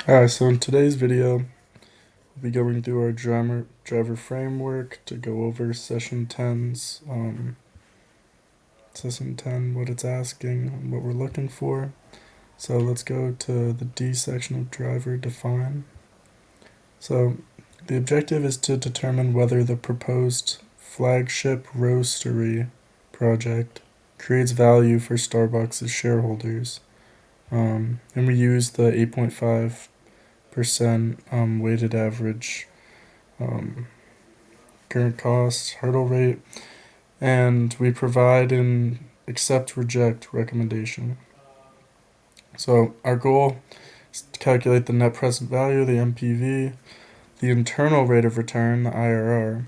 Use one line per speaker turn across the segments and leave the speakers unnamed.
Alright, so in today's video, we'll be going through our driver framework to go over session 10, what it's asking, what we're looking for. So let's go to the D section of driver define. So the objective is to determine whether the proposed flagship roastery project creates value for Starbucks' shareholders. And we use the 8.5% weighted average current cost hurdle rate, and we provide an accept reject recommendation. So our goal is to calculate the net present value, the NPV, the internal rate of return, the IRR,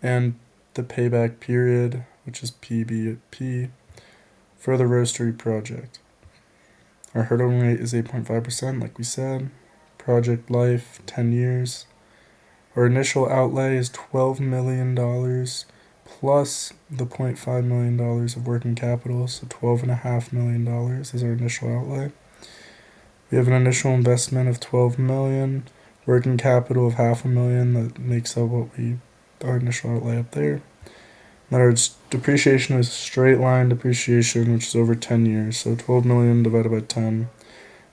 and the payback period, which is PBP, for the roastery project. Our hurdle rate is 8.5%, like we said. Project life, 10 years. Our initial outlay is $12 million plus the $0.5 million of working capital, so $12.5 million is our initial outlay. We have an initial investment of $12 million, working capital of $500,000, that makes up our initial outlay up there. Then our depreciation is straight line depreciation, which is over 10 years, so 12 million divided by 10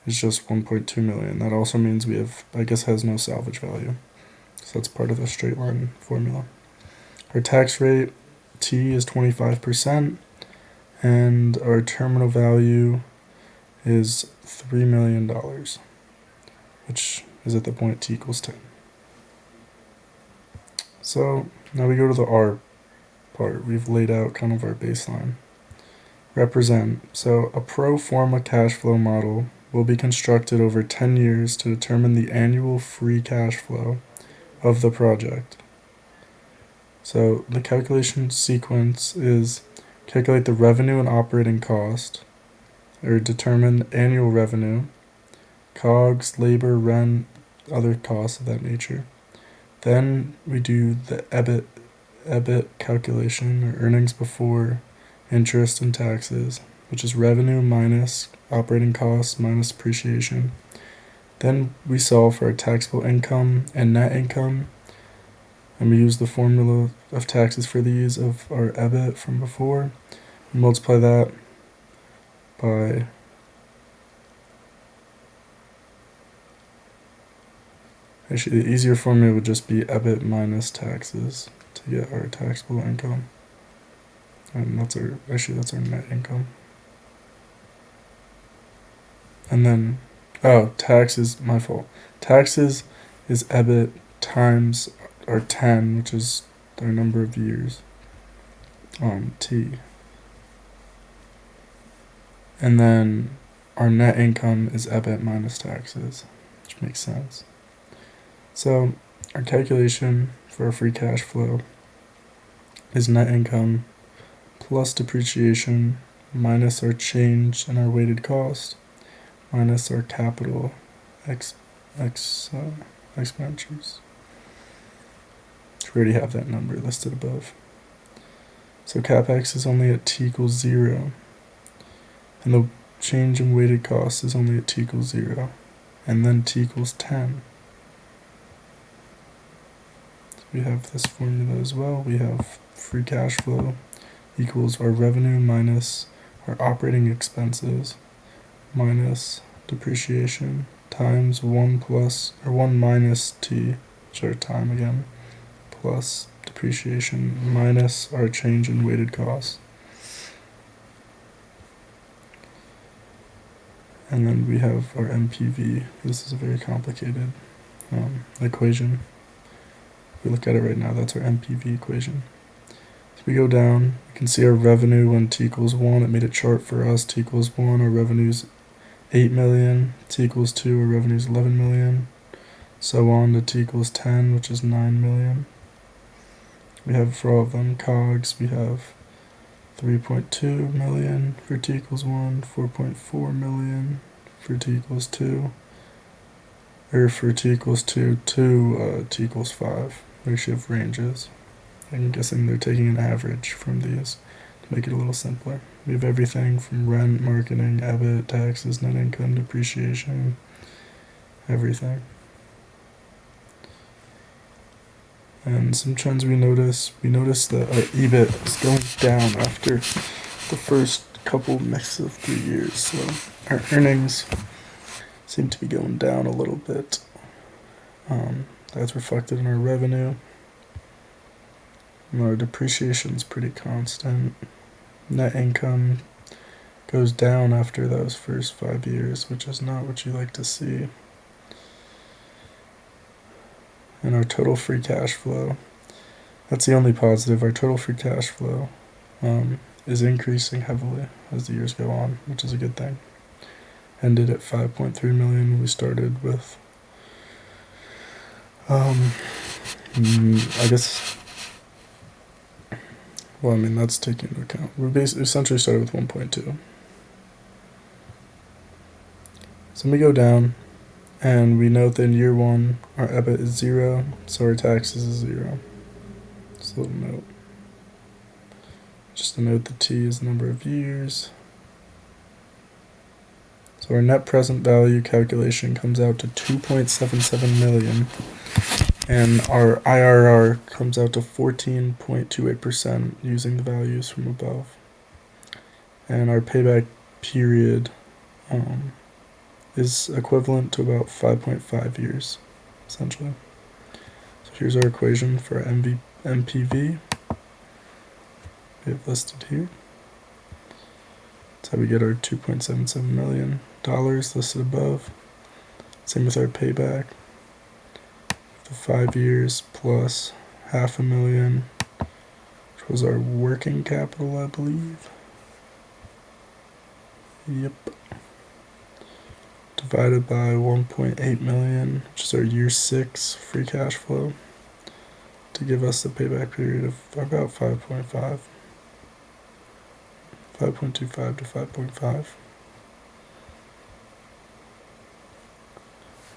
is just 1.2 million. That also means has no salvage value. So that's part of the straight line formula. Our tax rate, T, is 25%, and our terminal value is $3 million, which is at the point T equals 10. So now we go to the R part. We've laid out kind of our baseline. Represent. So a pro forma cash flow model will be constructed over 10 years to determine the annual free cash flow of the project. So the calculation sequence is calculate the revenue and operating cost, or determine annual revenue, COGS, labor, rent, other costs of that nature. Then we do the EBIT calculation, or earnings before interest and taxes, which is revenue minus operating costs minus depreciation. Then we solve for our taxable income and net income, and we use the formula of taxes for these of our EBIT from before, and multiply that by actually the easier formula would just be EBIT minus taxes to get our taxable income. And that's our net income. And then, taxes, my fault. Taxes is EBIT times our 10, which is our number of years, T. And then our net income is EBIT minus taxes, which makes sense. So our calculation for our free cash flow is net income plus depreciation minus our change in our weighted cost minus our capital expenditures. We already have that number listed above. So CapEx is only at T equals 0, and the change in weighted cost is only at T equals 0, and then T equals 10. So we have this formula as well. We have free cash flow equals our revenue minus our operating expenses minus depreciation times 1 minus T, which is our time again, plus depreciation minus our change in weighted costs. And then we have our NPV. This is a very complicated equation. If we look at it right now, that's our NPV equation. So we go down, you can see our revenue when T equals 1. It made a chart for us. T equals 1, our revenue's 8 million. T equals 2, our revenue's 11 million. So on to T equals 10, which is 9 million. We have for all of them COGS, we have 3.2 million for T equals 1, 4.4 million for T equals 2, or for T equals 2 to T equals 5. We actually have ranges. I'm guessing they're taking an average from these to make it a little simpler. We have everything from rent, marketing, EBIT, taxes, net income, depreciation, everything. And some trends we notice that our EBIT is going down after the first couple mix of 3 years. So our earnings seem to be going down a little bit. That's reflected in our revenue. And our depreciation is pretty constant. Net income goes down after those first 5 years, which is not what you like to see. And our total free cash flow, that's the only positive. Our total free cash flow is increasing heavily as the years go on, which is a good thing. Ended at 5.3 million. We started with I guess, well, I mean, that's taking into account. We basically essentially started with 1.2. So we go down, and we note that in year 1, our EBIT is 0, so our taxes is 0. Just a little note. Just to note the T is the number of years. So our net present value calculation comes out to 2.77 million. And our IRR comes out to 14.28% using the values from above. And our payback period is equivalent to about 5.5 years, essentially. So here's our equation for MPV. We have listed here. That's how we get our $2.77 million listed above. Same with our payback. The 5 years plus $500,000, which was our working capital, I believe. Yep. Divided by 1.8 million, which is our year 6 free cash flow, to give us the payback period of about 5.5. 5.25 to 5.5.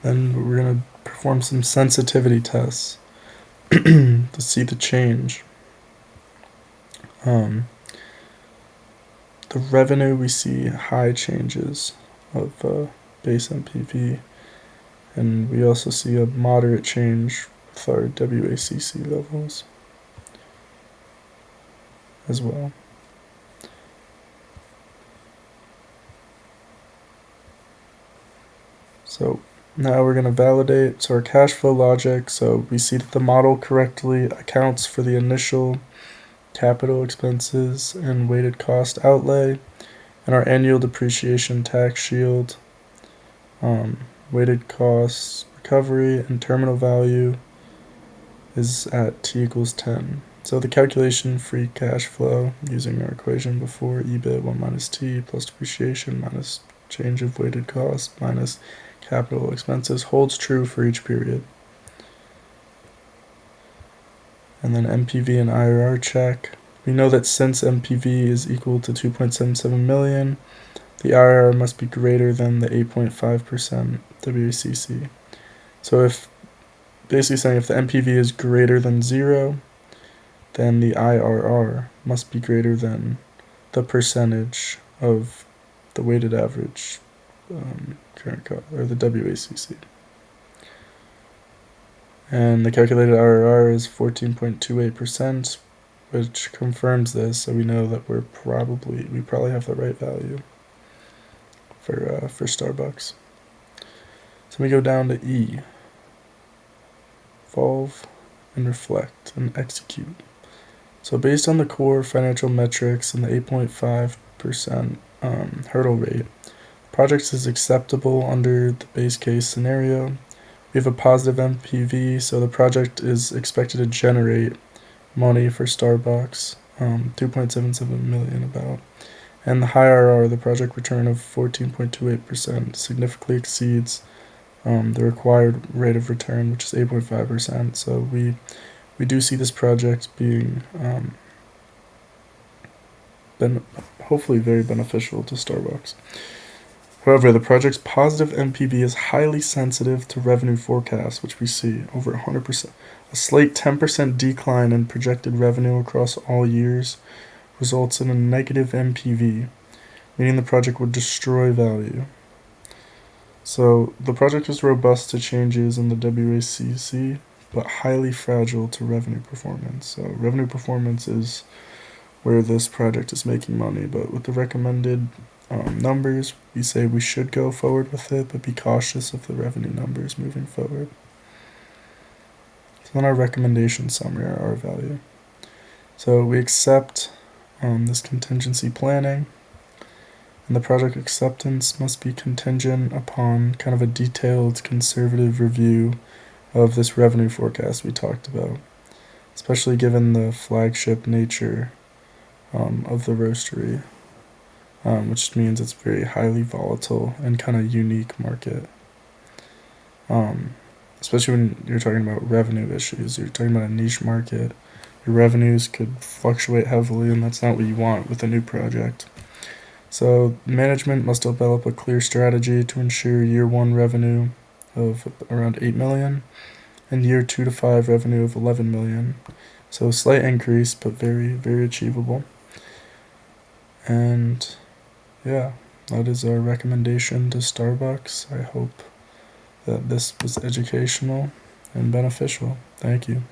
Then we're going to perform some sensitivity tests to see the change. The revenue, we see high changes of base MPV, and we also see a moderate change with our WACC levels as well. So now we're going to validate. So our cash flow logic, so we see that the model correctly accounts for the initial capital expenses and weighted cost outlay, and our annual depreciation tax shield, weighted cost recovery, and terminal value is at t equals 10. So the calculation free cash flow using our equation before, EBIT 1 minus t plus depreciation minus change of weighted cost minus capital expenses, holds true for each period. And then MPV and IRR check. We know that since MPV is equal to 2.77 million, the IRR must be greater than the 8.5% WACC. So if, basically saying if the MPV is greater than 0, then the IRR must be greater than the percentage of the weighted average current cost, or the WACC. And the calculated IRR is 14.28%, which confirms this, so we know that we probably have the right value for Starbucks. So we go down to E, evolve and reflect and execute. So based on the core financial metrics and the 8.5% hurdle rate, project is acceptable under the base case scenario. We have a positive MPV, so the project is expected to generate money for Starbucks, 2.77 million about. And the high IRR, the project return of 14.28%, significantly exceeds the required rate of return, which is 8.5%. So we do see this project being hopefully very beneficial to Starbucks. However, the project's positive MPV is highly sensitive to revenue forecasts, which we see over 100%. A slight 10% decline in projected revenue across all years results in a negative MPV, meaning the project would destroy value. So the project is robust to changes in the WACC, but highly fragile to revenue performance. So revenue performance is where this project is making money, but with the recommended numbers, we say we should go forward with it, but be cautious of the revenue numbers moving forward. So then our recommendation summary, our R value. So we accept this contingency planning, and the project acceptance must be contingent upon kind of a detailed conservative review of this revenue forecast we talked about, especially given the flagship nature of the roastery, which means it's very highly volatile and kind of unique market. Especially when you're talking about revenue issues, you're talking about a niche market. Your revenues could fluctuate heavily, and that's not what you want with a new project. So management must develop a clear strategy to ensure year 1 revenue of around 8 million and year 2 to 5 revenue of 11 million. So a slight increase, but very, very achievable. And yeah, that is our recommendation to Starbucks. I hope that this was educational and beneficial. Thank you.